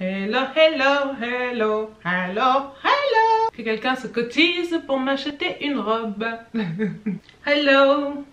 Hello, hello, hello, hello, hello. Que quelqu'un se cotise pour m'acheter une robe. Hello.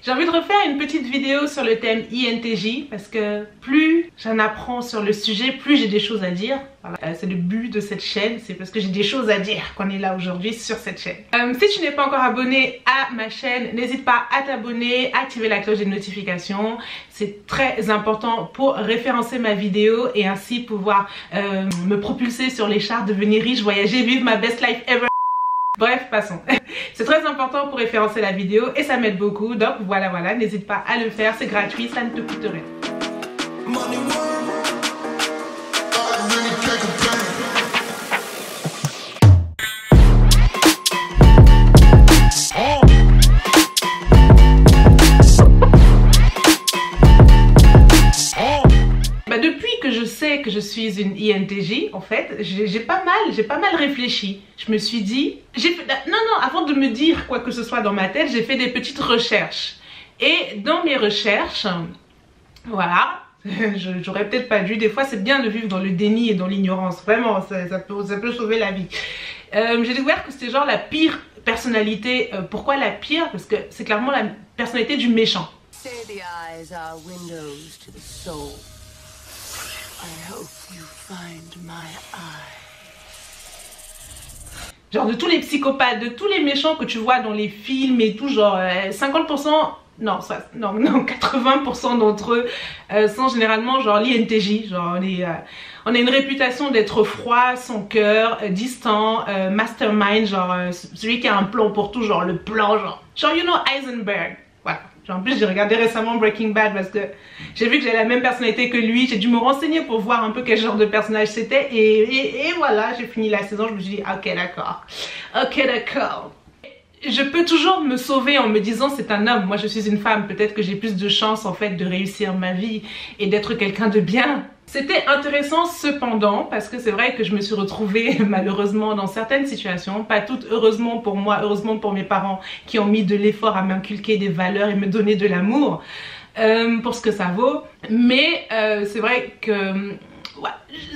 J'ai envie de refaire une petite vidéo sur le thème INTJ parce que plus j'en apprends sur le sujet, plus j'ai des choses à dire. Voilà. C'est le but de cette chaîne, c'est parce que j'ai des choses à dire qu'on est là aujourd'hui sur cette chaîne. Si tu n'es pas encore abonné à ma chaîne, n'hésite pas à t'abonner, activer la cloche des notifications. C'est très important pour référencer ma vidéo et ainsi pouvoir me propulser sur les charts, devenir riche, voyager, vivre ma best life ever. Bref, passons. C'est très important pour référencer la vidéo et ça m'aide beaucoup. Donc voilà, n'hésite pas à le faire, c'est gratuit, ça ne te coûte rien. Depuis que je sais que je suis une INTJ, en fait, j'ai pas mal réfléchi. Je me suis dit, avant de me dire quoi que ce soit dans ma tête, j'ai fait des petites recherches. Et dans mes recherches, voilà, j'aurais peut-être pas dû, des fois c'est bien de vivre dans le déni et dans l'ignorance, vraiment, ça peut sauver la vie. J'ai découvert que c'était genre la pire personnalité. Pourquoi la pire? Parce que c'est clairement la personnalité du méchant. I hope you find my eye. Genre de tous les psychopathes, de tous les méchants que tu vois dans les films et tout, genre 50%, non 80% d'entre eux sont généralement genre l'INTJ. Genre on a une réputation d'être froid, sans cœur, distant, mastermind, genre celui qui a un plan pour tout, genre le plan, genre you know Heisenberg. Voilà. En plus j'ai regardé récemment Breaking Bad parce que j'ai vu que j'avais la même personnalité que lui. J'ai dû me renseigner pour voir un peu quel genre de personnage c'était et voilà, j'ai fini la saison, je me suis dit ok d'accord, je peux toujours me sauver en me disant c'est un homme, moi je suis une femme, peut-être que j'ai plus de chance en fait de réussir ma vie et d'être quelqu'un de bien. C'était intéressant cependant parce que c'est vrai que je me suis retrouvée malheureusement dans certaines situations, pas toutes heureusement pour moi, heureusement pour mes parents qui ont mis de l'effort à m'inculquer des valeurs et me donner de l'amour pour ce que ça vaut. Mais c'est vrai que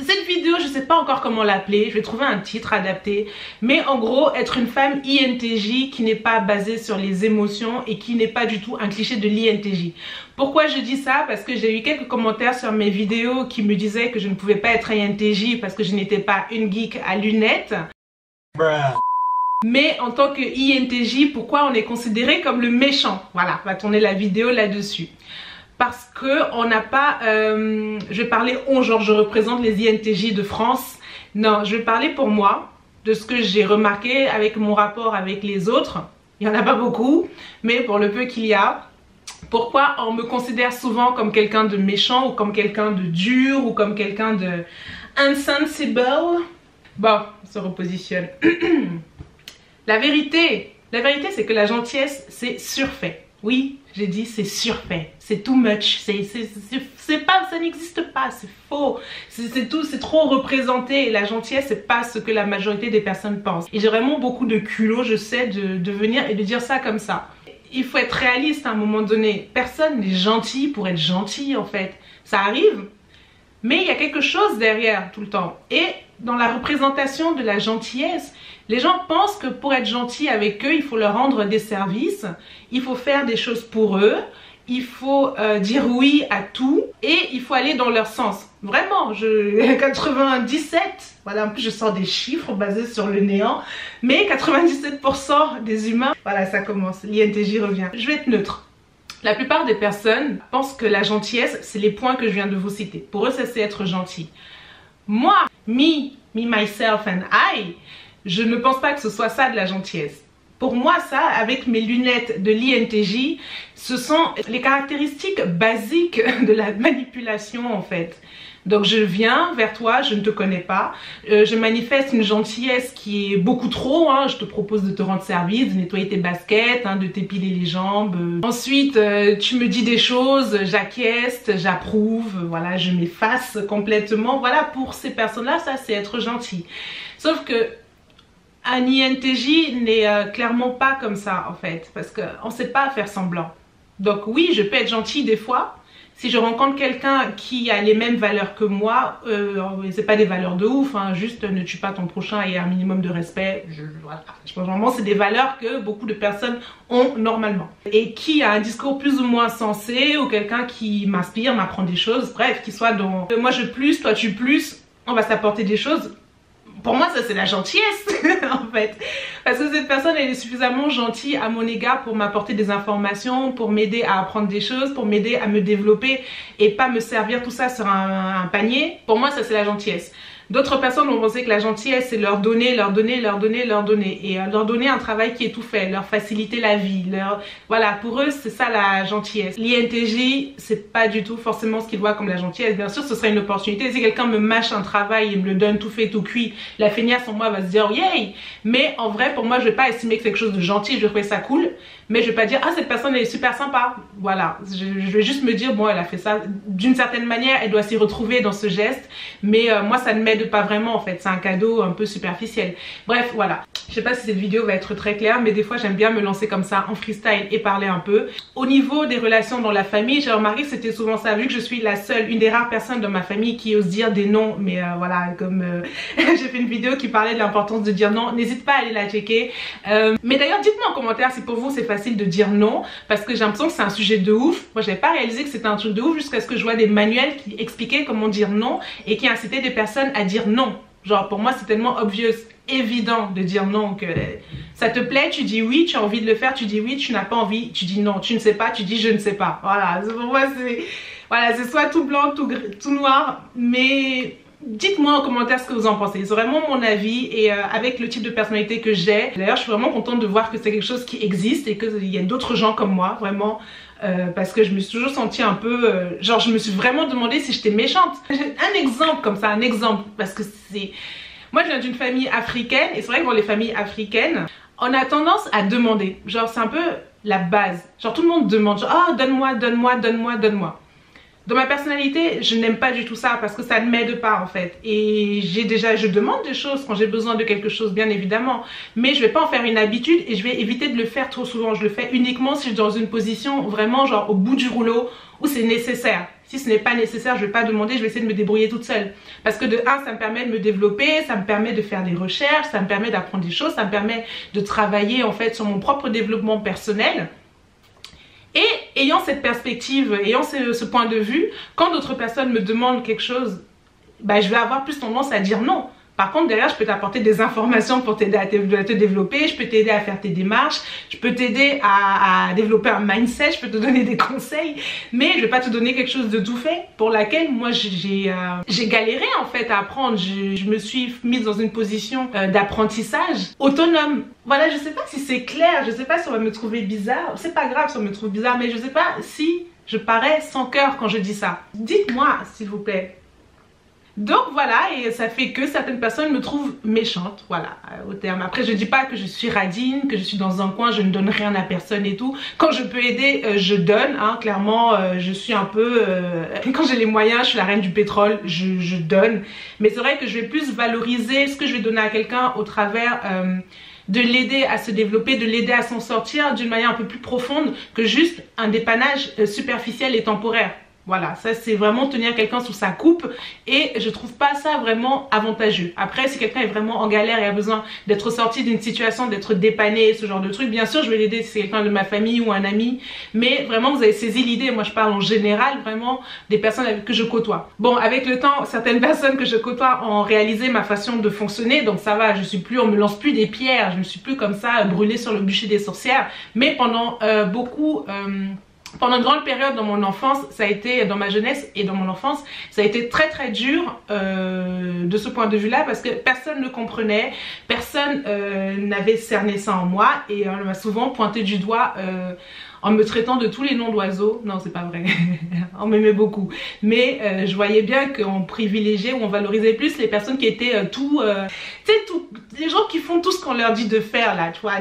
cette vidéo, je sais pas encore comment l'appeler, je vais trouver un titre adapté, mais en gros être une femme INTJ qui n'est pas basée sur les émotions et qui n'est pas du tout un cliché de l'INTJ. Pourquoi je dis ça? Parce que j'ai eu quelques commentaires sur mes vidéos qui me disaient que je ne pouvais pas être INTJ parce que je n'étais pas une geek à lunettes. Mais en tant que INTJ, pourquoi on est considéré comme le méchant? Voilà, on va tourner la vidéo là-dessus. Parce que on n'a pas, je vais parler genre je représente les INTJ de France. Non, je vais parler pour moi, de ce que j'ai remarqué avec mon rapport avec les autres. Il n'y en a pas beaucoup, mais pour le peu qu'il y a. Pourquoi on me considère souvent comme quelqu'un de méchant ou comme quelqu'un de dur ou comme quelqu'un de insensible? Bon, on se repositionne. La vérité c'est que la gentillesse c'est surfait. Oui, j'ai dit c'est surfait, c'est too much, ça n'existe pas, c'est faux, c'est trop représenté. La gentillesse c'est pas ce que la majorité des personnes pensent. Et j'ai vraiment beaucoup de culot, je sais, de venir et de dire ça comme ça. Il faut être réaliste à un moment donné, personne n'est gentil pour être gentil en fait, ça arrive, mais il y a quelque chose derrière tout le temps. Et dans la représentation de la gentillesse, les gens pensent que pour être gentil avec eux, il faut leur rendre des services, il faut faire des choses pour eux, il faut dire oui à tout et il faut aller dans leur sens. Vraiment, 97, voilà, en plus je sors des chiffres basés sur le néant, mais 97% des humains, voilà ça commence, l'INTJ revient. Je vais être neutre. La plupart des personnes pensent que la gentillesse, c'est les points que je viens de vous citer. Pour eux, ça c'est être gentil. Moi, me, myself and I, je ne pense pas que ce soit ça de la gentillesse. Pour moi, ça, avec mes lunettes de l'INTJ, ce sont les caractéristiques basiques de la manipulation en fait. Donc je viens vers toi, je ne te connais pas, je manifeste une gentillesse qui est beaucoup trop, hein. Je te propose de te rendre service, de nettoyer tes baskets, hein, de t'épiler les jambes. Ensuite, tu me dis des choses, j'acquiesce, j'approuve, voilà, je m'efface complètement. Voilà, pour ces personnes-là, ça c'est être gentil. Sauf que un INTJ n'est clairement pas comme ça en fait, parce qu'on ne sait pas faire semblant. Donc oui, je peux être gentille des fois, Si je rencontre quelqu'un qui a les mêmes valeurs que moi, c'est pas des valeurs de ouf, hein, juste ne tue pas ton prochain et un minimum de respect. Voilà. Je pense vraiment c'est des valeurs que beaucoup de personnes ont normalement. Et qui a un discours plus ou moins sensé, ou quelqu'un qui m'inspire, m'apprend des choses, bref, qui soit dans moi je plus, toi tu plus, on va s'apporter des choses. Pour moi, ça c'est la gentillesse en fait, parce que cette personne elle est suffisamment gentille à mon égard pour m'apporter des informations, pour m'aider à apprendre des choses, pour m'aider à me développer et pas me servir tout ça sur un panier. Pour moi, ça c'est la gentillesse. D'autres personnes vont penser que la gentillesse c'est leur donner, leur donner, leur donner, leur donner et leur donner un travail qui est tout fait, leur faciliter la vie, voilà, pour eux c'est ça la gentillesse. L'INTJ c'est pas du tout forcément ce qu'ils voient comme la gentillesse. Bien sûr ce serait une opportunité, si quelqu'un me mâche un travail et me le donne tout fait, tout cuit, la feignasse en moi va se dire oh, yay, mais en vrai pour moi je vais pas estimer que c'est quelque chose de gentil, je vais trouver ça cool, mais je vais pas dire ah cette personne elle est super sympa, voilà, je vais juste me dire bon elle a fait ça d'une certaine manière, elle doit s'y retrouver dans ce geste, mais moi ça ne m'aide pas vraiment en fait, c'est un cadeau un peu superficiel. Bref voilà, je sais pas si cette vidéo va être très claire, mais des fois j'aime bien me lancer comme ça en freestyle et parler un peu. Au niveau des relations dans la famille, j'ai remarqué que c'était souvent ça, vu que je suis la seule, une des rares personnes dans ma famille qui ose dire des non, mais voilà, comme j'ai fait une vidéo qui parlait de l'importance de dire non, n'hésite pas à aller la checker. Mais d'ailleurs dites-moi en commentaire si pour vous c'est facile de dire non, parce que j'ai l'impression que c'est un sujet de ouf. Moi j'avais pas réalisé que c'était un truc de ouf jusqu'à ce que je vois des manuels qui expliquaient comment dire non et qui incitaient des personnes à dire non. Genre pour moi c'est tellement obvious, évident de dire non, que ça te plaît, tu dis oui, tu as envie de le faire, tu dis oui, tu n'as pas envie, tu dis non, tu ne sais pas, tu dis je ne sais pas. Voilà, pour moi c'est voilà, c'est soit tout blanc, tout noir, mais dites-moi en commentaire ce que vous en pensez. C'est vraiment mon avis et avec le type de personnalité que j'ai. D'ailleurs je suis vraiment contente de voir que c'est quelque chose qui existe et qu'il y a d'autres gens comme moi, vraiment. Parce que je me suis toujours sentie un peu genre je me suis vraiment demandé si j'étais méchante. Un exemple comme ça, un exemple, parce que c'est... Moi je viens d'une famille africaine et c'est vrai que dans les familles africaines on a tendance à demander, genre c'est un peu la base, genre tout le monde demande, genre oh donne-moi, donne-moi, donne-moi, donne-moi. Dans ma personnalité, je n'aime pas du tout ça parce que ça ne m'aide pas en fait. Et je demande des choses quand j'ai besoin de quelque chose, bien évidemment. Mais je vais pas en faire une habitude et je vais éviter de le faire trop souvent. Je le fais uniquement si je suis dans une position vraiment genre au bout du rouleau où c'est nécessaire. Si ce n'est pas nécessaire, je vais pas demander, je vais essayer de me débrouiller toute seule. Parce que de un, ça me permet de me développer, ça me permet de faire des recherches, ça me permet d'apprendre des choses, ça me permet de travailler en fait sur mon propre développement personnel. Et ayant cette perspective, ayant ce point de vue, quand d'autres personnes me demandent quelque chose, bah, je vais avoir plus tendance à dire non. Par contre, derrière, je peux t'apporter des informations pour t'aider à te développer, je peux t'aider à faire tes démarches, je peux t'aider à développer un mindset, je peux te donner des conseils, mais je vais pas te donner quelque chose de tout fait pour laquelle moi j'ai galéré en fait à apprendre. Je me suis mise dans une position d'apprentissage autonome. Voilà, je sais pas si c'est clair, je sais pas si on va me trouver bizarre, c'est pas grave si on me trouve bizarre, mais je sais pas si je parais sans cœur quand je dis ça. Dites-moi s'il vous plaît. Donc voilà, et ça fait que certaines personnes me trouvent méchante, voilà, au terme. Après je dis pas que je suis radine, que je suis dans un coin, je ne donne rien à personne et tout. Quand je peux aider, je donne, hein, clairement, je suis un peu... quand j'ai les moyens, je suis la reine du pétrole, je donne. Mais c'est vrai que je vais plus valoriser ce que je vais donner à quelqu'un au travers... de l'aider à se développer, de l'aider à s'en sortir d'une manière un peu plus profonde que juste un dépannage superficiel et temporaire. Voilà, ça c'est vraiment tenir quelqu'un sous sa coupe et je trouve pas ça vraiment avantageux. Après, si quelqu'un est vraiment en galère et a besoin d'être sorti d'une situation, d'être dépanné, ce genre de truc, bien sûr je vais l'aider si c'est quelqu'un de ma famille ou un ami, mais vraiment vous avez saisi l'idée. Moi je parle en général vraiment des personnes que je côtoie. Bon, avec le temps, certaines personnes que je côtoie ont réalisé ma façon de fonctionner, donc ça va, on me lance plus des pierres, je ne suis plus comme ça brûlée sur le bûcher des sorcières, mais pendant pendant une grande période dans mon enfance, ça a été, dans ma jeunesse et dans mon enfance, ça a été très très dur de ce point de vue là, parce que personne ne comprenait, personne n'avait cerné ça en moi et on m'a souvent pointé du doigt en me traitant de tous les noms d'oiseaux. Non, c'est pas vrai, on m'aimait beaucoup, mais je voyais bien qu'on privilégiait ou on valorisait plus les personnes qui étaient tu sais, les gens qui font tout ce qu'on leur dit de faire là, tu vois,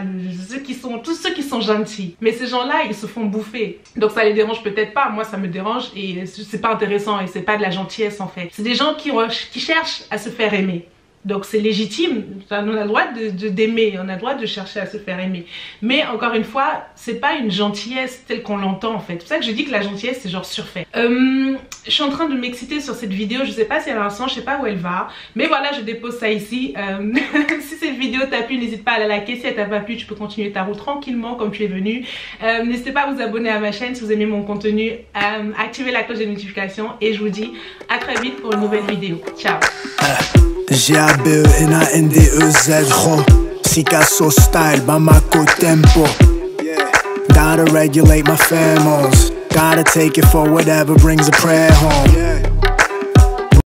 tous ceux qui sont gentils. Mais ces gens-là, ils se font bouffer. Donc ça les dérange peut-être pas, moi ça me dérange et c'est pas intéressant et c'est pas de la gentillesse en fait. C'est des gens qui cherchent à se faire aimer. Donc c'est légitime, on a le droit d'aimer, on a le droit de chercher à se faire aimer. Mais encore une fois, c'est pas une gentillesse telle qu'on l'entend en fait. C'est pour ça que je dis que la gentillesse c'est genre surfait. Je suis en train de m'exciter sur cette vidéo, je sais pas si elle a un sens, je sais pas où elle va. Mais voilà, je dépose ça ici. Si cette vidéo t'a plu, n'hésite pas à la liker. Si elle t'a pas plu, tu peux continuer ta route tranquillement comme tu es venu. N'hésitez pas à vous abonner à ma chaîne si vous aimez mon contenu. Activez la cloche de notification et je vous dis à très vite pour une nouvelle vidéo. Ciao. G-A-B-N-A-N-D-E-Z-Ro Picasso style, Bamako tempo. Gotta regulate my pheromones. Gotta take it for whatever brings a prayer home.